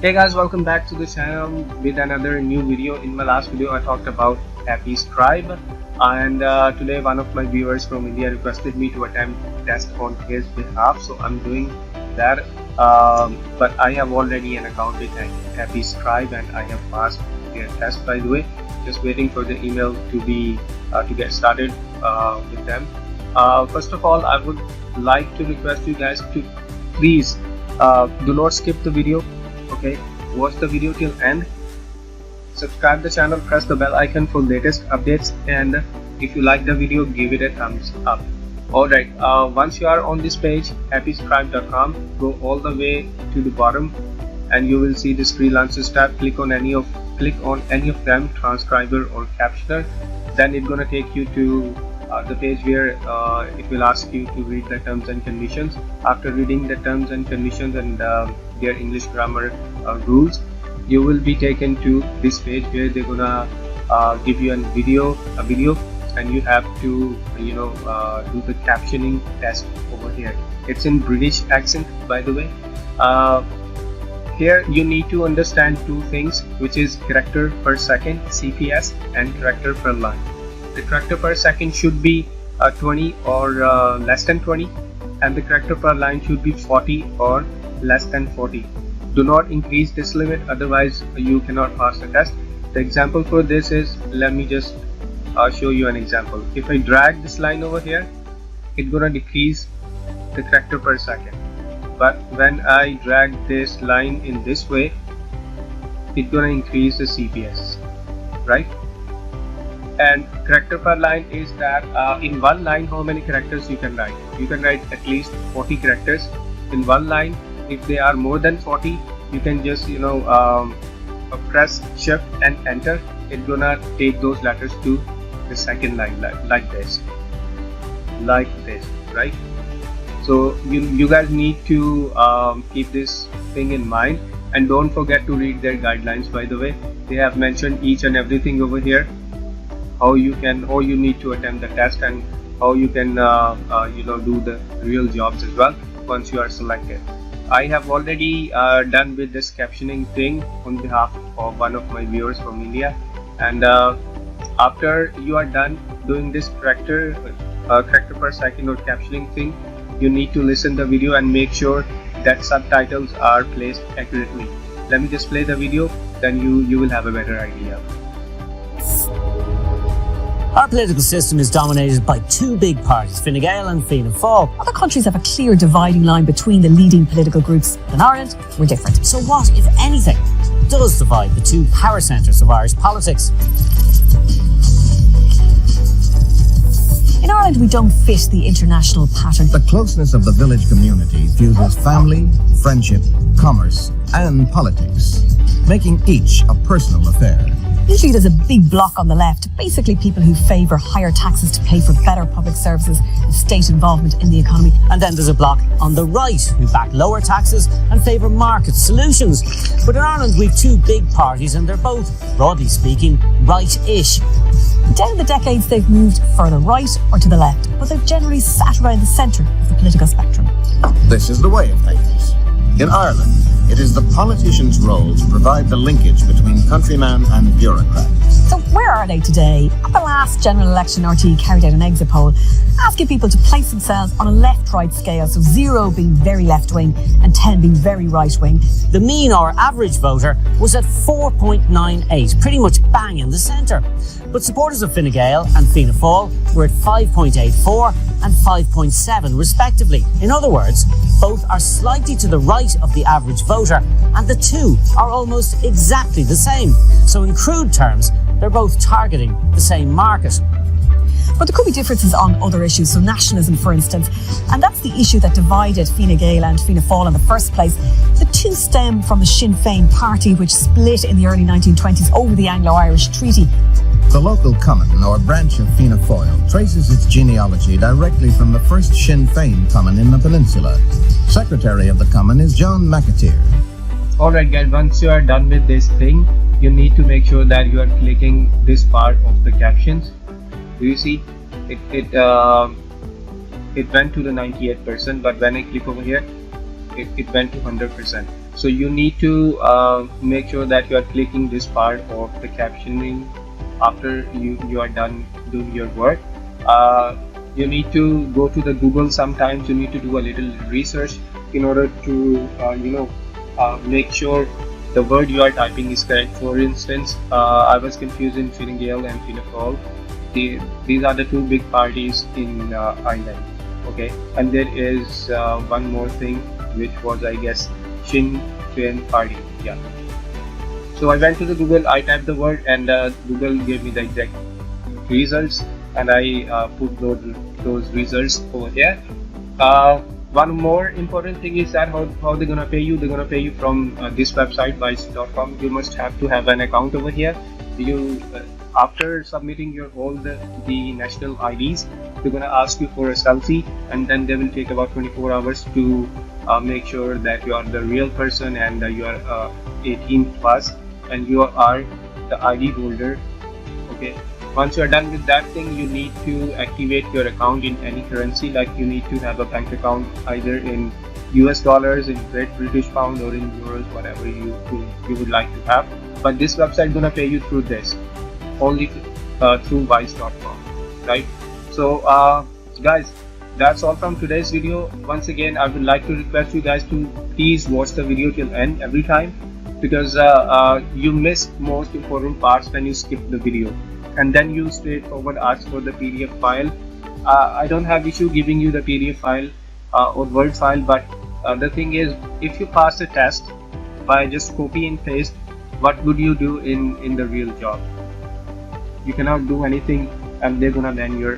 Hey guys, welcome back to the channel with another new video. In my last video I talked about Happy Scribe, and today one of my viewers from India requested me to attempt test on his behalf, so I'm doing that. But I have already an account with Happy Scribe and I have passed their test, by the way. Just waiting for the email to be to get started with them. First of all, I would like to request you guys to please do not skip the video. Okay, watch the video till end, subscribe the channel, press the bell icon for latest updates, and if you like the video, give it a thumbs up. Alright, once you are on this page, happyscribe.com, go all the way to the bottom and you will see this freelancers tab. Click on any of them, transcriber or captioner. Then it's gonna take you to the page where it will ask you to read the terms and conditions. After reading the terms and conditions and their English grammar rules, you will be taken to this page where they're gonna give you a video, and you have to do the captioning test over here. It's in British accent, by the way. Here you need to understand two things, which is character per second (CPS) and character per line. The character per second should be 20 or less than 20, and the character per line should be 40 or less than 40. Do not increase this limit, otherwise you cannot pass the test. The example for this is, let me just show you an example. If I drag this line over here, it's gonna decrease the character per second, but when I drag this line in this way, it's gonna increase the CPS, right? And character per line is that in one line how many characters you can write. You can write at least 40 characters in one line. If they are more than 40, you can just press shift and enter. It's gonna take those letters to the second line, like this, right? So you guys need to keep this thing in mind, and don't forget to read their guidelines. By the way, they have mentioned each and everything over here, how you need to attempt the test, and how you can do the real jobs as well once you are selected. I have already done with this captioning thing on behalf of one of my viewers from India, and after you are done doing this character per second or captioning thing, you need to listen the video and make sure that subtitles are placed accurately. Let me just play the video, then you will have a better idea. Our political system is dominated by two big parties, Fine Gael and Fianna Fáil. Other countries have a clear dividing line between the leading political groups. In Ireland, we're different. So what, if anything, does divide the two power centres of Irish politics? In Ireland, we don't fit the international pattern. The closeness of the village community fuses family, friendship, commerce, and politics, making each a personal affair. Usually there's a big block on the left, basically people who favour higher taxes to pay for better public services and state involvement in the economy. And then there's a block on the right who back lower taxes and favour market solutions. But in Ireland we've two big parties, and they're both, broadly speaking, right-ish. Down the decades they've moved further right or to the left, but they've generally sat around the centre of the political spectrum. This is the way of things. In Ireland, it is the politician's role to provide the linkage between countryman and bureaucrat. So where are they today? At the last general election, RT carried out an exit poll asking people to place themselves on a left-right scale, so 0 being very left-wing and 10 being very right-wing. The mean or average voter was at 4.98, pretty much bang in the centre. But supporters of Fine Gael and Fianna Fáil were at 5.84 and 5.7 respectively. In other words, both are slightly to the right of the average voter, and the two are almost exactly the same. So in crude terms, they're both targeting the same market. But there could be differences on other issues, so nationalism, for instance. And that's the issue that divided Fine Gael and Fianna Fáil in the first place. The two stem from the Sinn Féin party, which split in the early 1920s over the Anglo-Irish Treaty. The local common, or branch of Fianna Fáil, traces its genealogy directly from the first Sinn Féin common in the peninsula. Secretary of the common is John McAteer. Alright guys, once you are done with this thing, you need to make sure that you are clicking this part of the captions. Do you see? It went to the 98%, but when I click over here, it went to 100%. So you need to make sure that you are clicking this part of the captioning after you are done doing your work. You need to go to the Google. Sometimes you need to do a little research in order to make sure the word you are typing is correct. For instance, I was confusing Fine Gael and Fianna Fáil. These are the two big parties in Ireland. Okay, and there is one more thing, which was, I guess, Sinn Féin party. Yeah. So I went to the Google, I typed the word, and Google gave me the exact results, and I put those results over here. One more important thing is that how they're gonna pay you. They're gonna pay you from this website, vice.com. You must have to have an account over here. You after submitting your all the national IDs, they're gonna ask you for a selfie, and then they will take about 24 hours to make sure that you are the real person and you are 18 plus and you are the ID holder. Okay. Once you are done with that thing, you need to activate your account in any currency. Like you need to have a bank account either in US dollars, in Great British Pound, or in euros, whatever you would like to have. But this website gonna pay you through this, only through vice.com, right? So guys, that's all from today's video. Once again, I would like to request you guys to please watch the video till end every time, because you miss most important parts when you skip the video and then you straightforward ask for the PDF file. I don't have issue giving you the PDF file or Word file, but the thing is, if you pass the test by just copy and paste, what would you do in the real job? You cannot do anything, and they're gonna ban your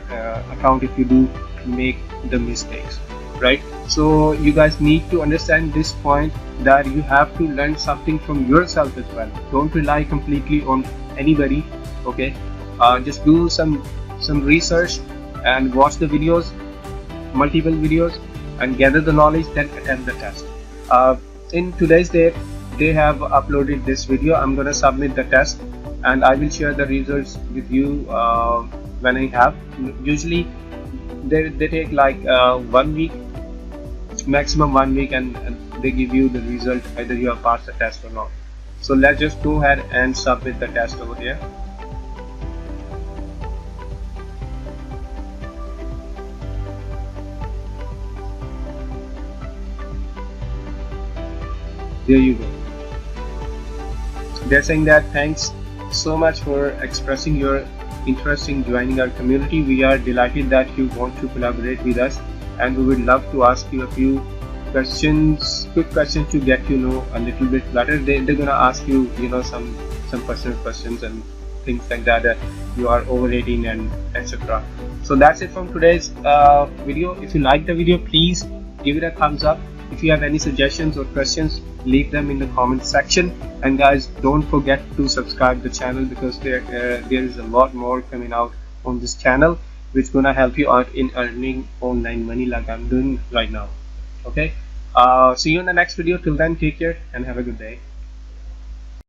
account if you do make the mistakes, right? So you guys need to understand this point, that you have to learn something from yourself as well. Don't rely completely on anybody. Okay, just do some research and watch the videos, multiple videos, and gather the knowledge, then attempt the test. In today's date, they have uploaded this video. I'm gonna submit the test and I will share the results with you when I have. Usually they take like 1 week, maximum 1 week, and they give you the result either you have passed the test or not. So let's just go ahead and submit the test over here. There you go. They're saying that thanks so much for expressing your interest in joining our community. We are delighted that you want to collaborate with us, and we would love to ask you a few questions, quick questions to get to know a little bit better. They're gonna ask you, some personal questions and things like that. You are over 18 and etc. So that's it from today's video. If you like the video, please give it a thumbs up. If you have any suggestions or questions, leave them in the comment section. And guys, don't forget to subscribe the channel, because there is a lot more coming out on this channel which gonna help you out in earning online money like I'm doing right now. Okay, see you in the next video. Till then, take care and have a good day.